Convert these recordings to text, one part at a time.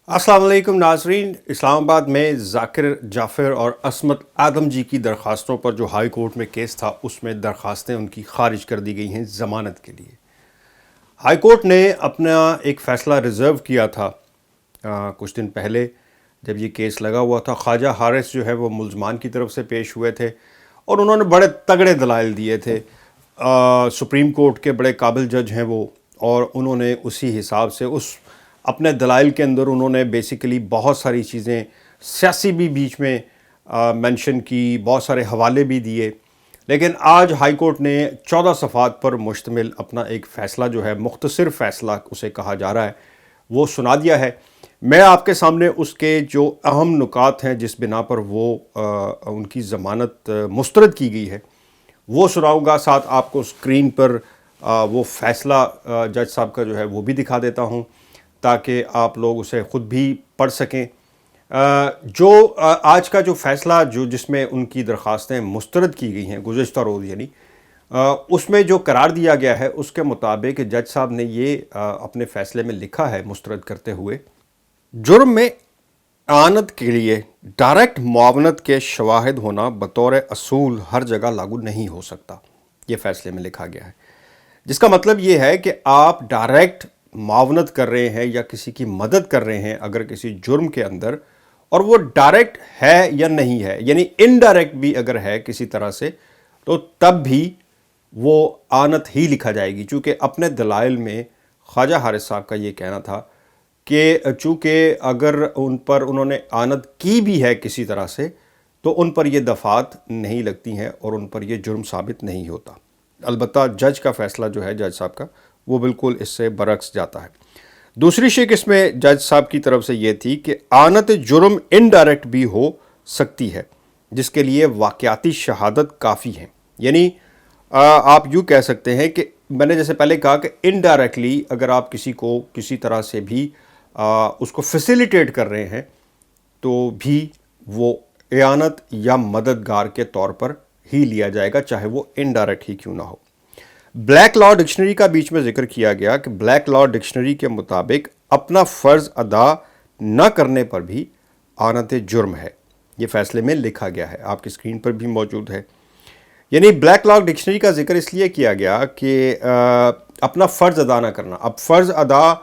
अस्सलाम वालेकुम नाजरीन। इस्लामाबाद में ज़ाकिर जाफ़र और असमत आदम जी की दरख्वास्तों पर जो हाई कोर्ट में केस था उसमें दरख्वास्तें उनकी खारिज कर दी गई हैं ज़मानत के लिए। हाई कोर्ट ने अपना एक फ़ैसला रिज़र्व किया था कुछ दिन पहले जब ये केस लगा हुआ था। ख्वाजा हारिस जो है वो मुल्ज़मान की तरफ से पेश हुए थे और उन्होंने बड़े तगड़े दलाइल दिए थे। सुप्रीम कोर्ट के बड़े काबिल जज हैं वो, और उन्होंने उसी हिसाब से उस अपने दलाइल के अंदर उन्होंने बेसिकली बहुत सारी चीज़ें सियासी भी बीच में मेंशन की, बहुत सारे हवाले भी दिए। लेकिन आज हाई कोर्ट ने 14 सफ़ात पर मुश्तमिल अपना एक फ़ैसला जो है, मुख्तसर फ़ैसला उसे कहा जा रहा है, वो सुना दिया है। मैं आपके सामने उसके जो अहम नुकात हैं जिस बिना पर वो उनकी ज़मानत मुस्तरद की गई है वो सुनाऊंगा। साथ आपको स्क्रीन पर वो फ़ैसला जज साहब का जो है वो भी दिखा देता हूँ ताकि आप लोग उसे ख़ुद भी पढ़ सकें। आज का जो फ़ैसला जिसमें उनकी दरख्वास्तें मुस्तरद की गई हैं गुज़श्ता रोज़, यानी उसमें जो करार दिया गया है उसके मुताबिक जज साहब ने ये अपने फ़ैसले में लिखा है मुस्तरद करते हुए, जुर्म में आनत के लिए डायरेक्ट मुआवनत के शवाहिद होना बतौर असूल हर जगह लागू नहीं हो सकता। ये फ़ैसले में लिखा गया है, जिसका मतलब ये है कि आप डायरेक्ट मुआवनत कर रहे हैं या किसी की मदद कर रहे हैं अगर किसी जुर्म के अंदर, और वो डायरेक्ट है या नहीं है, यानी इनडायरेक्ट भी अगर है किसी तरह से, तो तब भी वो आनत ही लिखा जाएगी। चूँकि अपने दलाइल में ख्वाजा हारिस साहब का ये कहना था कि चूँकि अगर उन पर उन्होंने आनत की भी है किसी तरह से तो उन पर ये दफ़ात नहीं लगती हैं और उन पर ये जुर्म साबित नहीं होता। अलबत्ता जज का फ़ैसला जो है जज साहब का वो बिल्कुल इससे बरक्स जाता है। दूसरी शिक इसमें जज साहब की तरफ से ये थी कि आनत जुर्म इनडायरेक्ट भी हो सकती है जिसके लिए वाक़याती शहादत काफ़ी है। यानी आप यूँ कह सकते हैं कि मैंने जैसे पहले कहा कि इनडायरेक्टली अगर आप किसी को किसी तरह से भी उसको फैसिलिटेट कर रहे हैं तो भी वो एआनत या मददगार के तौर पर ही लिया जाएगा, चाहे वो इनडायरेक्ट ही क्यों ना हो। ब्लैक लॉ डिक्शनरी का बीच में जिक्र किया गया कि ब्लैक लॉ डिक्शनरी के मुताबिक अपना फ़र्ज़ अदा न करने पर भी आनत जुर्म है। ये फ़ैसले में लिखा गया है, आपकी स्क्रीन पर भी मौजूद है। यानी ब्लैक लॉ डिक्शनरी का जिक्र इसलिए किया गया कि अपना फ़र्ज़ अदा ना करना। अब फ़र्ज़ अदा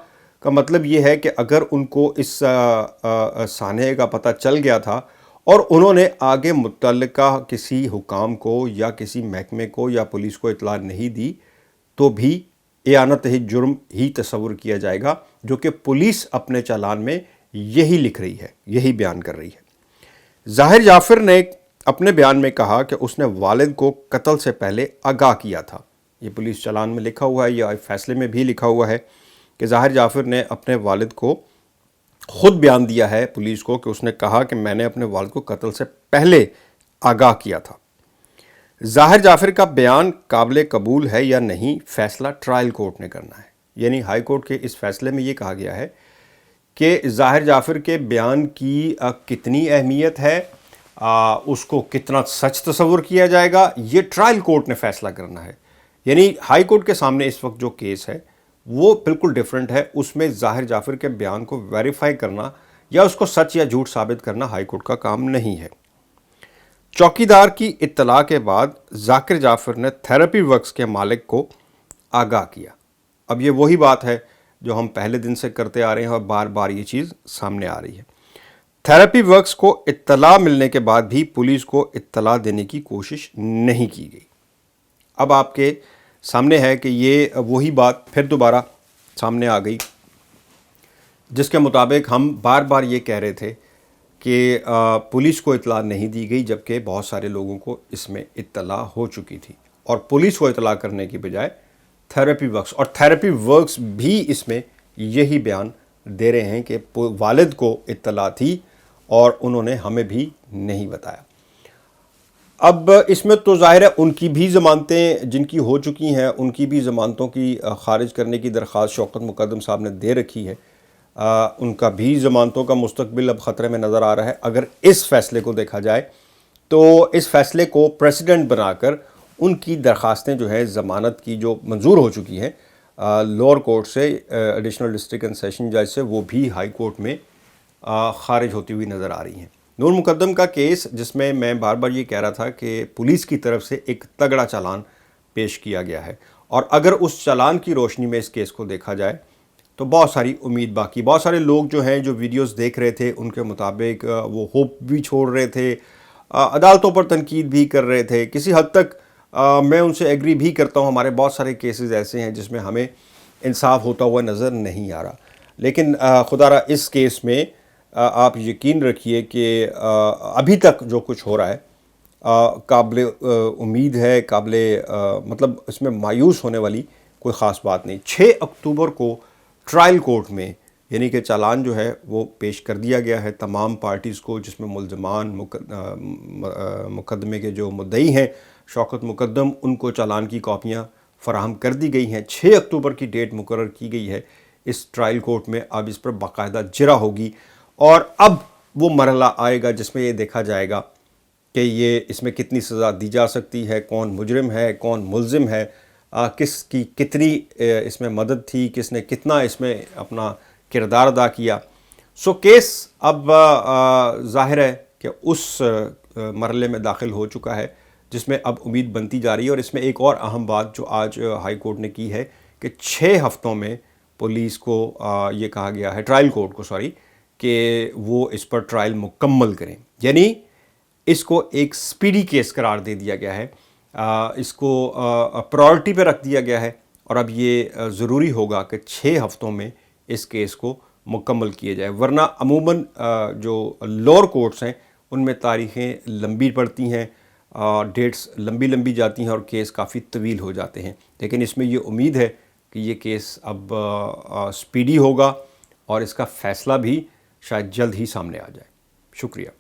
का मतलब ये है कि अगर उनको इस साने का पता चल गया था और उन्होंने आगे मुतल्लिका किसी हुकाम को या किसी महकमे को या पुलिस को इतला नहीं दी तो भी एआनत जुर्म ही तस्वुर किया जाएगा, जो कि पुलिस अपने चालान में यही लिख रही है, यही बयान कर रही है। ज़ाहिर जाफ़र ने अपने बयान में कहा कि उसने वालिद को कत्ल से पहले आगाह किया था। ये पुलिस चालान में लिखा हुआ है या फ़ैसले में भी लिखा हुआ है कि ज़ाहिर जाफ़र ने अपने वालिद को ख़ुद बयान दिया है पुलिस को कि उसने कहा कि मैंने अपने वालिद को कत्ल से पहले आगाह किया था। ज़ाहिर जाफ़र का बयान काबिल कबूल है या नहीं, फ़ैसला ट्रायल कोर्ट ने करना है। यानी हाई कोर्ट के इस फ़ैसले में ये कहा गया है कि ज़ाहिर जाफ़र के बयान की कितनी अहमियत है, उसको कितना सच तस्वुर किया जाएगा, ये ट्रायल कोर्ट ने फ़ैसला करना है। यानी हाई कोर्ट के सामने इस वक्त जो केस है वो बिल्कुल डिफरेंट है। उसमें ज़ाहिर जाफ़र के बयान को वेरीफाई करना या उसको सच या झूठ साबित करना हाई कोर्ट का काम नहीं है। चौकीदार की इत्तला के बाद ज़ाकिर जाफ़र ने थेरेपी वर्क्स के मालिक को आगाह किया। अब ये वही बात है जो हम पहले दिन से करते आ रहे हैं और बार बार ये चीज़ सामने आ रही है। थेरेपी वर्क्स को इत्तला मिलने के बाद भी पुलिस को इत्तला देने की कोशिश नहीं की गई। अब आपके सामने है कि ये वही बात फिर दोबारा सामने आ गई जिसके मुताबिक हम बार बार ये कह रहे थे कि पुलिस को इत्तला नहीं दी गई, जबकि बहुत सारे लोगों को इसमें इत्तला हो चुकी थी और पुलिस को इत्तला करने की बजाय थेरेपी वर्क्स, और थेरेपी वर्क्स भी इसमें यही बयान दे रहे हैं कि वालिद को इत्तला थी और उन्होंने हमें भी नहीं बताया। अब इसमें तो ज़ाहिर है उनकी भी ज़मानतें जिनकी हो चुकी हैं उनकी भी ज़मानतों की ख़ारिज करने की दरख्वास्त शौकत मुक़द्दम साहब ने दे रखी है। उनका भी ज़मानतों का मुस्तक़बिल अब ख़तरे में नज़र आ रहा है। अगर इस फ़ैसले को देखा जाए तो इस फ़ैसले को प्रेसिडेंट बनाकर उनकी दरख्वास्तें जो है ज़मानत की जो मंजूर हो चुकी हैं लोअर कोर्ट से, एडिशनल डिस्ट्रिक्ट एंड सेशन जज से, वो भी हाई कोर्ट में खारिज होती हुई नज़र आ रही हैं। नूर मुकद्दम का केस, जिसमें मैं बार बार ये कह रहा था कि पुलिस की तरफ से एक तगड़ा चालान पेश किया गया है, और अगर उस चालान की रोशनी में इस केस को देखा जाए तो बहुत सारी उम्मीद बाकी। बहुत सारे लोग जो हैं, जो वीडियोस देख रहे थे, उनके मुताबिक वो होप भी छोड़ रहे थे, अदालतों पर तनकीद भी कर रहे थे। किसी हद तक मैं उनसे एग्री भी करता हूँ। हमारे बहुत सारे केसेस ऐसे हैं जिसमें हमें इंसाफ होता हुआ नज़र नहीं आ रहा, लेकिन खुदारा इस केस में आप यकीन रखिए कि अभी तक जो कुछ हो रहा है काबिल उम्मीद है, मतलब इसमें मायूस होने वाली कोई ख़ास बात नहीं। 6 अक्टूबर को ट्रायल कोर्ट में, यानी कि चालान जो है वो पेश कर दिया गया है तमाम पार्टीज़ को, जिसमें मुल्ज़मान, मुकदमे के जो मुद्दई हैं शौकत मुकद्दम, उनको चालान की कॉपियाँ फ़राहम कर दी गई हैं। 6 अक्टूबर की डेट मुकर्रर की गई है इस ट्रायल कोर्ट में। अब इस पर बाकायदा जिरा होगी, और अब वो मरहला आएगा जिसमें ये देखा जाएगा कि ये इसमें कितनी सज़ा दी जा सकती है, कौन मुजरिम है, कौन मुल्ज़िम है, किसकी कितनी इसमें मदद थी, किसने कितना इसमें अपना किरदार अदा किया। सो केस अब ज़ाहिर है कि उस मरहले में दाखिल हो चुका है जिसमें अब उम्मीद बनती जा रही है। और इसमें एक और अहम बात जो आज हाई कोर्ट ने की है कि 6 हफ्तों में पुलिस को ये कहा गया है, ट्रायल कोर्ट को सॉरी, कि वो इस पर ट्रायल मुकम्मल करें, यानी इसको एक स्पीडी केस करार दे दिया गया है, इसको प्रायोरिटी पे रख दिया गया है। और अब ये ज़रूरी होगा कि 6 हफ्तों में इस केस को मुकम्मल किया जाए, वरना अमूमन जो लोअर कोर्ट्स हैं उनमें तारीखें लंबी पड़ती हैं, डेट्स लंबी लंबी जाती हैं और केस काफ़ी तवील हो जाते हैं। लेकिन इसमें ये उम्मीद है कि ये केस अब स्पीडी होगा और इसका फ़ैसला भी शायद जल्द ही सामने आ जाए। शुक्रिया।